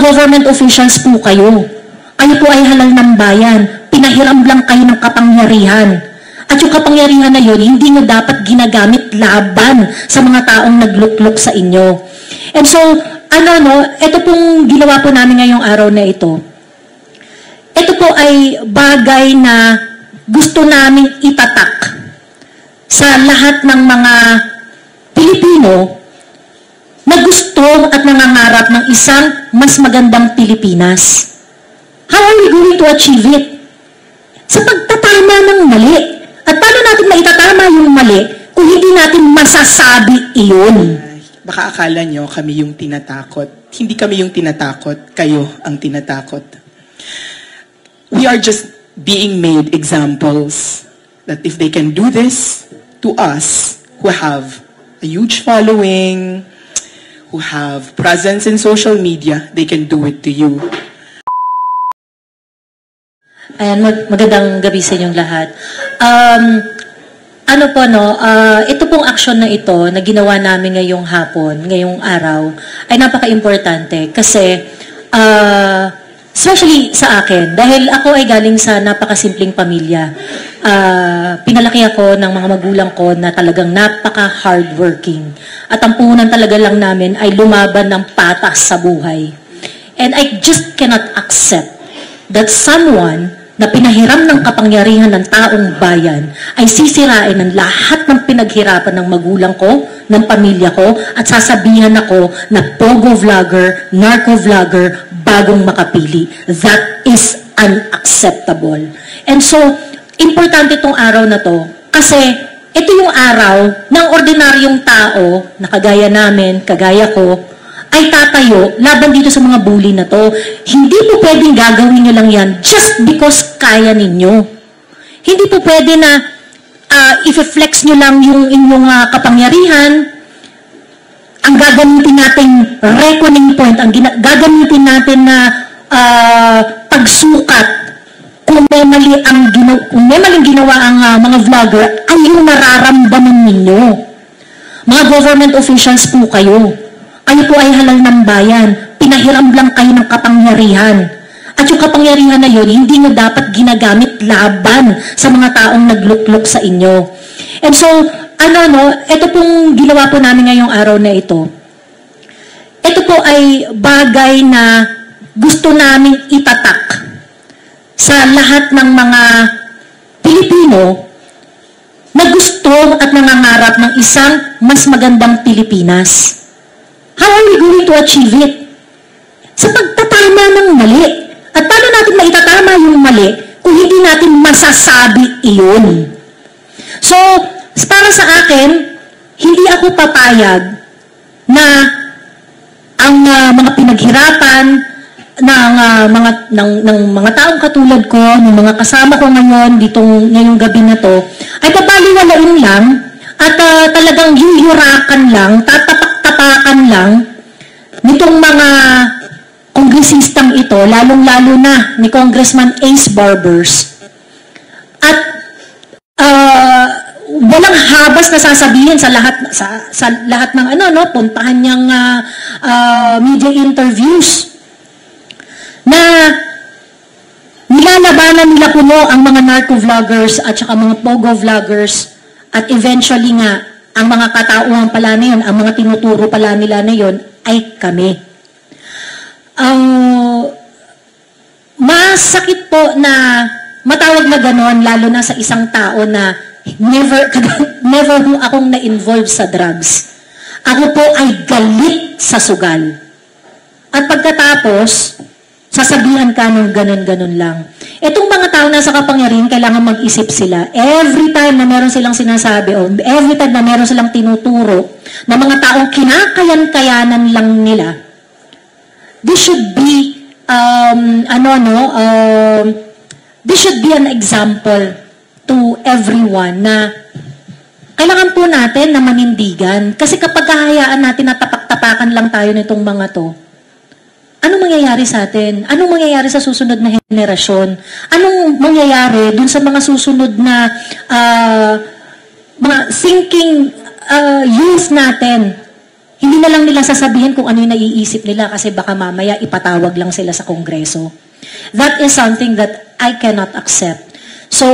government officials po kayo. Kayo po ay halal ng bayan. Pinahiram lang kayo ng kapangyarihan. At yung kapangyarihan na yun, hindi nyo dapat ginagamit laban sa mga taong nagluklok sa inyo. And so, ito pong ginawa po namin ngayong araw na ito. Ito po ay bagay na gusto naming itatak sa lahat ng mga Pilipino na gusto at nangangarap ng isang mas magandang Pilipinas. How are we going to achieve it? Sa pagtatama ng mali. At paano natin maitatama yung mali kung hindi natin masasabi iyon? Baka akala nyo kami yung tinatakot. Hindi kami yung tinatakot, kayo ang tinatakot. We are just being made examples that if they can do this to us who have a huge following, who have presence in social media, they can do it to you. Ayan, magandang gabi sa inyong lahat. Ito pong aksyon na ito na ginawa namin ngayong hapon, ngayong araw, ay napaka-importante kasi especially sa akin, dahil ako ay galing sa napakasimpleng pamilya. Pinalaki ako ng mga magulang ko na talagang napaka-hardworking. At ang puhunan talaga lang namin ay lumaban ng patas sa buhay. And I just cannot accept that someone na pinahiram ng kapangyarihan ng taong bayan ay sisirain ng lahat ng pinaghirapan ng magulang ko, ng pamilya ko, at sasabihan ako na pogo vlogger, narco vlogger, bagong makapili. That is unacceptable. And so, importante itong araw na to kasi ito yung araw ng ordinaryong tao na kagaya namin, kagaya ko, ay tatayo laban dito sa mga bully na to. Hindi po pwedeng gagawin nyo lang yan just because kaya ninyo. Hindi po pwede na i-flex nyo lang yung inyong kapangyarihan. Ang gagamitin natin reckoning point, ang gagamitin natin na pagsukat kung may maling ginawa ang mga vlogger ay yung nararamdaman ninyo. Mga government officials po kayo. Kayo po ay halal ng bayan. Pinahiram lang kayo ng kapangyarihan. At yung kapangyarihan na yun, hindi nyo dapat ginagamit laban sa mga taong nagluklok sa inyo. And so, ito pong ginawa po namin ngayong araw na ito. Ito po ay bagay na gusto naming itatak sa lahat ng mga Pilipino na gusto at nangangarap ng isang mas magandang Pilipinas. How are we going to achieve it? Sa pagtatama ng mali. At paano natin maitatama yung mali kung hindi natin masasabi iyon? So, para sa akin, hindi ako papayag na ang mga pinaghirapan ng mga taong katulad ko, ng mga kasama ko ngayon, ngayong gabi na to, ay papaliwalain lang at talagang yuyurakan lang, tatapak-tapakan lang nitong mga kongresistang ito, lalong-lalo na ni Congressman Ace Barbers. At walang habas na sasabihin sa lahat ng puntahan niyang media interviews na nilalabanan nila puno ang mga narco vloggers at saka mga pogo vloggers at eventually nga ang mga katauhan pala na yun, ang mga tinuturo pala nila na yun ay kami. Masakit po na matawag na ganon lalo na sa isang tao na never po akong na-involve sa drugs. Ako po ay galit sa sugal. At pagkatapos, sasabihan ka ng ganon-ganon lang. Itong mga tao na sa kapangyarihan, kailangan mag-isip sila. Every time na meron silang sinasabi o every time na meron silang tinuturo na mga taong kinakayan-kayanan lang nila, this should be this should be an example to everyone na kailangan po natin na manindigan. Kasi kapag hahayaan natin na tapak-tapakan lang tayo nitong mga to, anong mangyayari sa atin? Anong mangyayari sa susunod na henerasyon? Anong mangyayari dun sa mga susunod na mga thinking youth natin? hindi na lang nila sasabihin kung ano yung naiisip nila kasi baka mamaya ipatawag lang sila sa Kongreso. That is something that I cannot accept. So,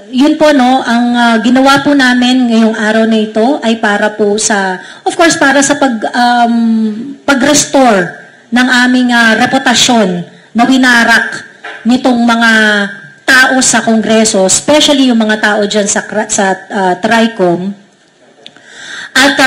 yun po, no, ang ginawa po namin ngayong araw na ito ay para po sa, of course, para sa pag-restore ng aming reputasyon na winarak nitong mga tao sa Kongreso, especially yung mga tao dyan sa TRICOM. At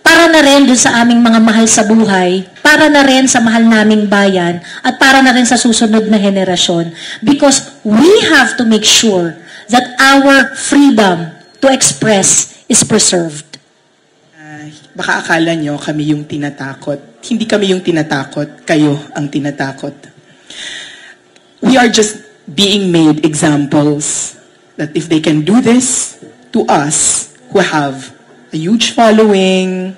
para na rin dun sa aming mga mahal sa buhay, para na rin sa mahal naming bayan, at para na rin sa susunod na henerasyon. Because we have to make sure that our freedom to express is preserved. Baka akala nyo kami yung tinatakot. Hindi kami yung tinatakot, kayo ang tinatakot. We are just being made examples that if they can do this to us, who have a huge following,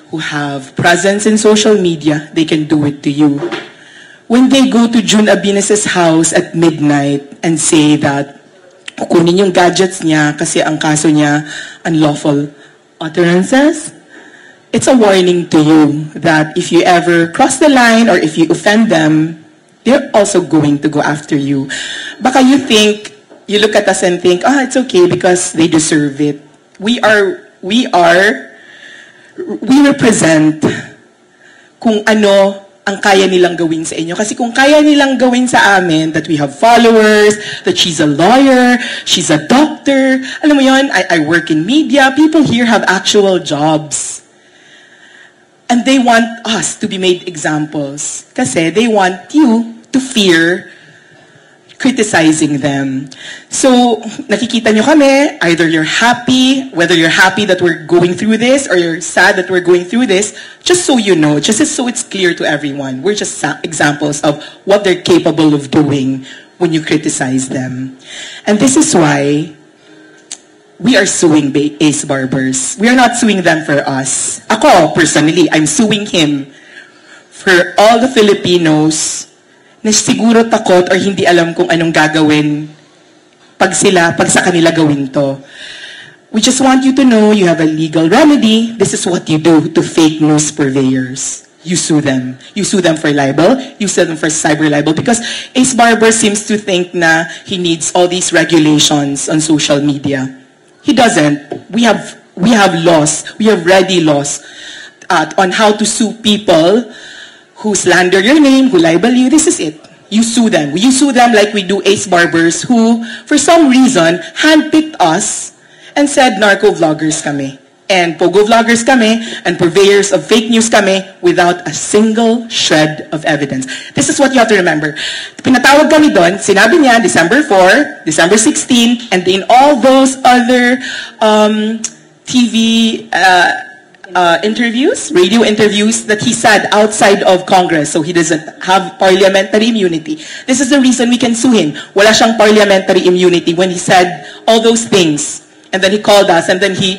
who have presence in social media, they can do it to you. When they go to June Abines' house at midnight and say that kukunin yung gadgets niya kasi ang kaso niya unlawful utterances, it's a warning to you that if you ever cross the line or if you offend them, they're also going to go after you. Baka you think, you look at us and think, it's okay because they deserve it. We represent kung ano ang kaya nilang gawin sa inyo. Kasi kung kaya nilang gawin sa amin, that we have followers, that she's a lawyer, she's a doctor, alam mo yun, I work in media, people here have actual jobs. And they want us to be made examples. Kasi they want you to fear criticizing them. So, nakikita nyo kami, either you're happy, whether you're happy that we're going through this, or you're sad that we're going through this, just so you know, just so it's clear to everyone, we're just examples of what they're capable of doing when you criticize them. And this is why we are suing Ace Barbers. We are not suing them for us. Ako, personally, I'm suing him for all the Filipinos na siguro takot or hindi alam kung anong gagawin pag sa kanila gawin to. We just want you to know you have a legal remedy. This is what you do to fake news purveyors. You sue them. You sue them for libel. You sue them for cyber libel because Ace Barber seems to think na he needs all these regulations on social media. He doesn't. We have laws. We have ready laws on how to sue people who slander your name, who libel you. This is it. You sue them. You sue them like we do Ace Barbers who, for some reason, handpicked us and said narco-vloggers kami. And pogo vloggers kami, and purveyors of fake news kami without a single shred of evidence. This is what you have to remember. Pinatawag kami doon, sinabi niya, December 4, December 16, and in all those other TV interviews, radio interviews that he said outside of Congress, so he doesn't have parliamentary immunity. This is the reason we can sue him. Wala siyang parliamentary immunity when he said all those things. And then he called us, and then he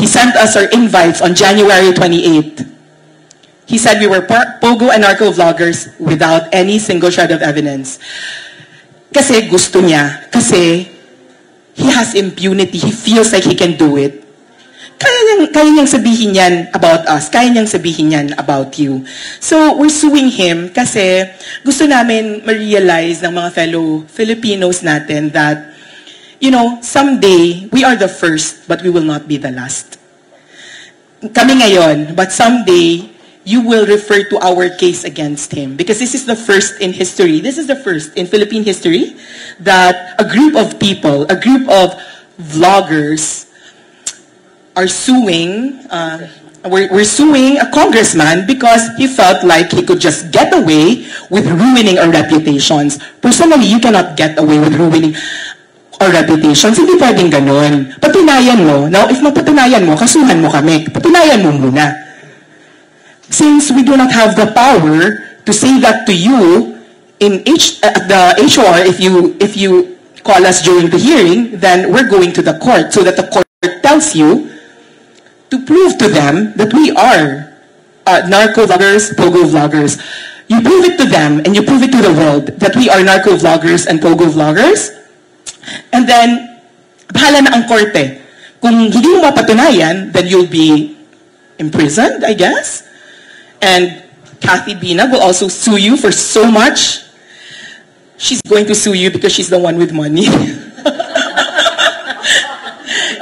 sent us our invites on January 28th. He said we were pogo and narco vloggers without any single shred of evidence. Kasi gusto niya. Kasi he has impunity. He feels like he can do it. Kaya niyang sabihin yan about us. Kaya niyang sabihin yan about you. So, we're suing him kasi gusto namin ma-realize ng mga fellow Filipinos natin that, you know, someday, we are the first, but we will not be the last. Kami ngayon, but someday, you will refer to our case against him. Because this is the first in history, this is the first in Philippine history, that a group of people, a group of vloggers, are suing, we're suing a congressman because he felt like he could just get away with ruining our reputations. Personally, you cannot get away with ruining our reputations. Hindi pwedeng ganun. Patunayan mo. Now, if mapatunayan mo, kasuhan mo kami. Patunayan mo muna. Since we do not have the power to say that to you in the HR, if you call us during the hearing, then we're going to the court so that the court tells you to prove to them that we are narco vloggers, pogo vloggers. You prove it to them and you prove it to the world that we are narco vloggers and pogo vloggers. And then, bahala na ang korte kung hindi mo mapatunayan, then you'll be imprisoned, I guess. And Kathy Binag will also sue you for so much. She's going to sue you because she's the one with money.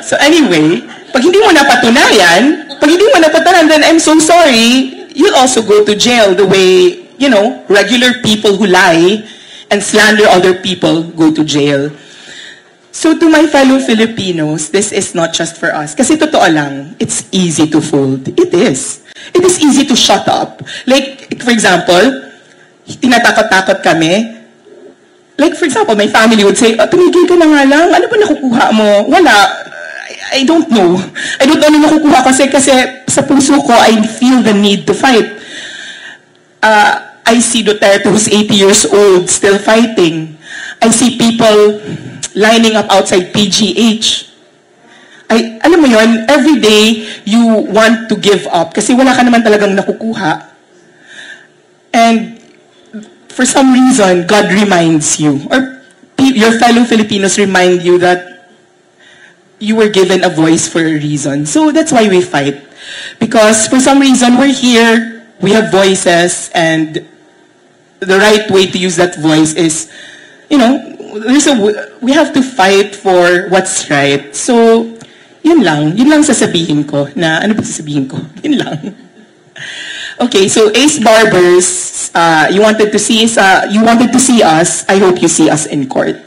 So anyway, pag hindi mo napatunayan, then I'm so sorry, you'll also go to jail the way, regular people who lie and slander other people go to jail. So to my fellow Filipinos, this is not just for us. Kasi totoo lang, it's easy to fold. It is. It is easy to shut up. Like, for example, tinatakot-takot kami. Like, for example, my family would say, tumigil ka na nga lang, ano ba nakukuha mo? Wala. I don't know. I don't know ano nakukuha kasi sa puso ko, I feel the need to fight. I see Duterte who's 80 years old, still fighting. I see people lining up outside PGH. Alam mo yun, every day you want to give up kasi wala ka naman talagang nakukuha. And for some reason, God reminds you, or your fellow Filipinos remind you that you were given a voice for a reason. So that's why we fight. Because for some reason, we're here, we have voices, and the right way to use that voice is, we have to fight for what's right. So, yun lang sasabihin ko, ano ba sasabihin ko? Yun lang. Okay, so Ace Barbers, you wanted to see us, I hope you see us in court.